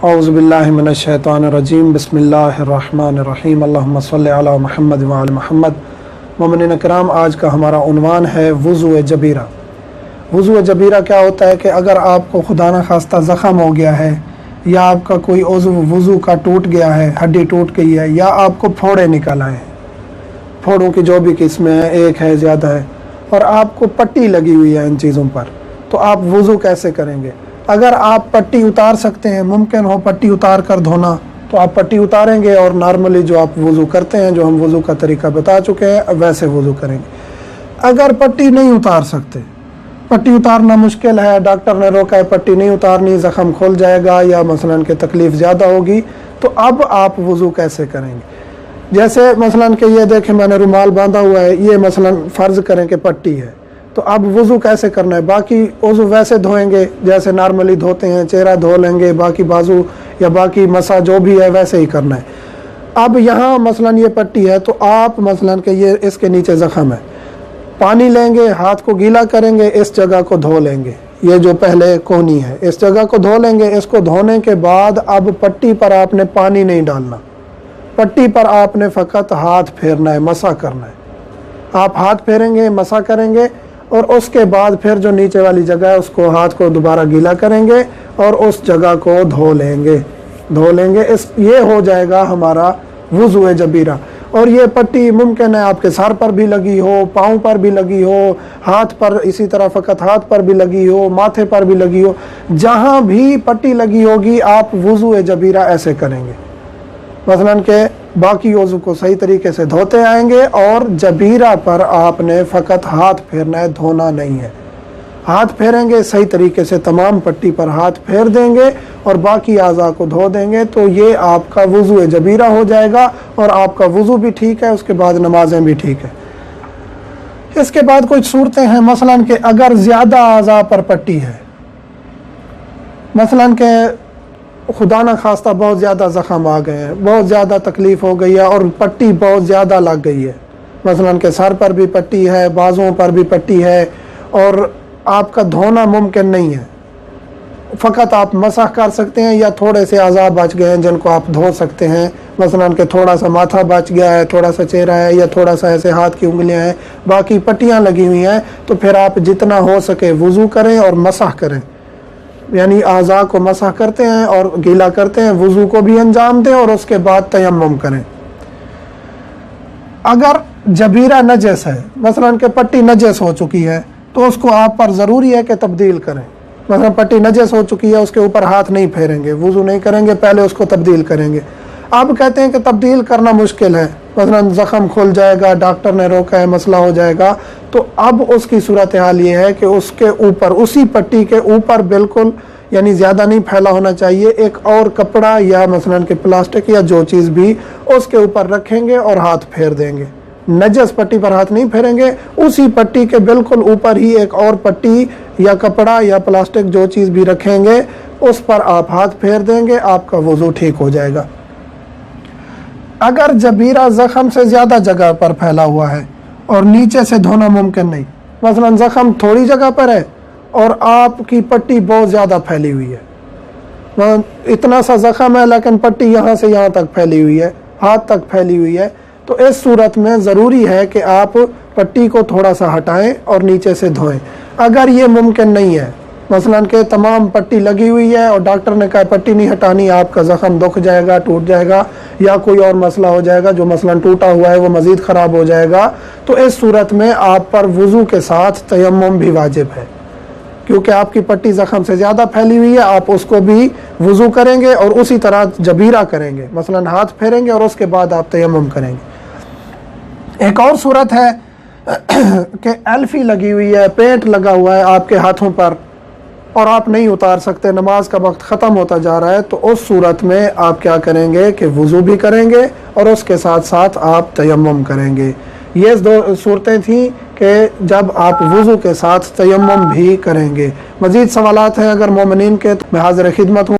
اعوذ باللہ من الشیطان الرجیم بسم اللہ الرحمن الرحیم اللہم صلی علی محمد وعلی محمد۔ مومنین کرام، آج کا ہمارا عنوان ہے وضو جبیرہ۔ وضو جبیرہ کیا ہوتا ہے کہ اگر آپ کو خدا نخواستہ زخم ہو گیا ہے، یا آپ کا کوئی عضو وضو کا ٹوٹ گیا ہے، ہڈی ٹوٹ گئی ہے، یا آپ کو پھوڑے نکل آئے ہیں، پھوڑوں کی جو بھی قسمیں ہیں، ایک ہے زیادہ ہے، اور آپ کو پٹی لگی ہوئی ہے ان چیزوں پر، تو آپ وضو کیسے کریں گے؟ اگر آپ پٹی اتار سکتے ہیں، ممکن ہو پٹی اتار کر دھونا، تو آپ پٹی اتاریں گے اور نارملی جو آپ وضو کرتے ہیں، جو ہم وضو کا طریقہ بتا چکے ہیں، ویسے وضو کریں گے۔ اگر پٹی نہیں اتار سکتے، پٹی اتارنا مشکل ہے، ڈاکٹر نے روکا ہے پٹی نہیں اتارنی، زخم کھل جائے گا یا مثلاً کہ تکلیف زیادہ ہوگی، تو اب آپ وضو کیسے کریں گے؟ جیسے مثلاً کہ یہ دیکھیں میں نے رومال باندھا ہوا ہے، یہ مثلاً فرض کریں کہ پٹی ہے، تو اب وضو کیسے کرنا ہے؟ باقی عضو ویسے دھوئیں گے جیسے نارملی دھوتے ہیں، چہرہ دھو لیں گے، باقی بازو یا باقی مسا جو بھی ہے ویسے ہی کرنا ہے۔ اب یہاں مثلاً یہ پٹی ہے، تو آپ مثلاً کہ یہ اس کے نیچے زخم ہے، پانی لیں گے، ہاتھ کو گیلا کریں گے، اس جگہ کو دھو لیں گے، یہ جو پہلے کونی ہے اس جگہ کو دھو لیں گے۔ اس کو دھونے کے بعد اب پٹی پر آپ نے پانی نہیں ڈالنا، پٹی پر آپ نے فقط ہاتھ پھیرنا ہے، مسا کرنا ہے۔ آپ ہاتھ پھیریں گے، مسا کریں گے، اور اس کے بعد پھر جو نیچے والی جگہ ہے اس کو ہاتھ کو دوبارہ گیلا کریں گے اور اس جگہ کو دھو لیں گے۔ یہ ہو جائے گا ہمارا وضو جبیرہ۔ اور یہ پٹی ممکن ہے آپ کے سر پر بھی لگی ہو، پاؤں پر بھی لگی ہو، ہاتھ پر اسی طرح فقط ہاتھ پر بھی لگی ہو، ماتھے پر بھی لگی ہو، جہاں بھی پٹی لگی ہوگی آپ وضو جبیرہ ایسے کریں گے۔ مثلاً کہ باقی عضو کو صحیح طریقے سے دھوتے آئیں گے، اور جبیرہ پر آپ نے فقط ہاتھ پھیرنا ہے، دھونا نہیں ہے۔ ہاتھ پھیریں گے صحیح طریقے سے، تمام پٹی پر ہاتھ پھیر دیں گے اور باقی اعضاء کو دھو دیں گے، تو یہ آپ کا وضو جبیرہ ہو جائے گا، اور آپ کا وضو بھی ٹھیک ہے، اس کے بعد نمازیں بھی ٹھیک ہے۔ اس کے بعد کچھ صورتیں ہیں، مثلاً کہ اگر زیادہ اعضاء پر پٹی ہے، مثلاً کہ خدا نخواستہ بہت زیادہ زخم آ گئے ہیں، بہت زیادہ تکلیف ہو گئی ہے اور پٹی بہت زیادہ لگ گئی ہے، مثلاً کہ سر پر بھی پٹی ہے، بازوؤں پر بھی پٹی ہے، اور آپ کا دھونا ممکن نہیں ہے، فقط آپ مسح کر سکتے ہیں، یا تھوڑے سے اعضاء بچ گئے ہیں جن کو آپ دھو سکتے ہیں، مثلاً کہ تھوڑا سا ماتھا بچ گیا ہے، تھوڑا سا چہرہ ہے، یا تھوڑا سا ایسے ہاتھ کی انگلیاں ہیں، باقی پٹیاں لگی ہوئی ہیں، تو پھر آپ جتنا ہو سکے وضو کریں اور مسح کریں، یعنی اعضاء کو مسح کرتے ہیں اور گیلا کرتے ہیں، وضو کو بھی انجام دیں اور اس کے بعد تیمم کریں۔ اگر جبیرہ نجس ہے، مثلاً کہ پٹی نجس ہو چکی ہے، تو اس کو آپ پر ضروری ہے کہ تبدیل کریں۔ مثلاً پٹی نجس ہو چکی ہے، اس کے اوپر ہاتھ نہیں پھیریں گے، وضو نہیں کریں گے، پہلے اس کو تبدیل کریں گے۔ اب کہتے ہیں کہ تبدیل کرنا مشکل ہے، مثلاً زخم کھل جائے گا، ڈاکٹر نے روکا ہے، مسئلہ ہو جائے گا، تو اب اس کی صورتحال یہ ہے کہ اس کے اوپر، اسی پٹی کے اوپر بالکل، یعنی زیادہ نہیں پھیلا ہونا چاہیے، ایک اور کپڑا یا مثلاً کہ پلاسٹک یا جو چیز بھی اس کے اوپر رکھیں گے اور ہاتھ پھیر دیں گے۔ نجس پٹی پر ہاتھ نہیں پھیریں گے، اسی پٹی کے بالکل اوپر ہی ایک اور پٹی یا کپڑا یا پلاسٹک جو چیز بھی رکھیں گے، اس پر آپ ہاتھ پھیر دیں گے، آپ کا وضو ٹھیک ہو جائے گا۔ اگر جبیرہ زخم سے زیادہ جگہ پر پھیلا ہوا ہے اور نیچے سے دھونا ممکن نہیں، مثلاً زخم تھوڑی جگہ پر ہے اور آپ کی پٹی بہت زیادہ پھیلی ہوئی ہے، اتنا سا زخم ہے لیکن پٹی یہاں سے یہاں تک پھیلی ہوئی ہے، ہاتھ تک پھیلی ہوئی ہے، تو اس صورت میں ضروری ہے کہ آپ پٹی کو تھوڑا سا ہٹائیں اور نیچے سے دھوئیں۔ اگر یہ ممکن نہیں ہے، مثلاً کہ تمام پٹی لگی ہوئی ہے اور ڈاکٹر نے کہا پٹی نہیں ہٹانی، آپ کا زخم دکھ جائے گا، ٹوٹ جائے گا، یا کوئی اور مسئلہ ہو جائے گا، جو مثلاً ٹوٹا ہوا ہے وہ مزید خراب ہو جائے گا، تو اس صورت میں آپ پر وضو کے ساتھ تیمم بھی واجب ہے، کیونکہ آپ کی پٹی زخم سے زیادہ پھیلی ہوئی ہے، آپ اس کو بھی وضو کریں گے اور اسی طرح جبیرہ کریں گے، مثلاً ہاتھ پھیریں گے اور اس کے بعد آپ تیمم کریں گے۔ ایک اور صورت ہے کہ الفی لگی ہوئی ہے، پینٹ لگا ہوا ہے آپ کے ہاتھوں پر اور آپ نہیں اتار سکتے، نماز کا وقت ختم ہوتا جا رہا ہے، تو اس صورت میں آپ کیا کریں گے کہ وضو بھی کریں گے اور اس کے ساتھ ساتھ آپ تیمم کریں گے۔ یہ دو صورتیں تھیں کہ جب آپ وضو کے ساتھ تیمم بھی کریں گے۔ مزید سوالات ہیں اگر مومنین کے، تو میں حاضر خدمت ہوں۔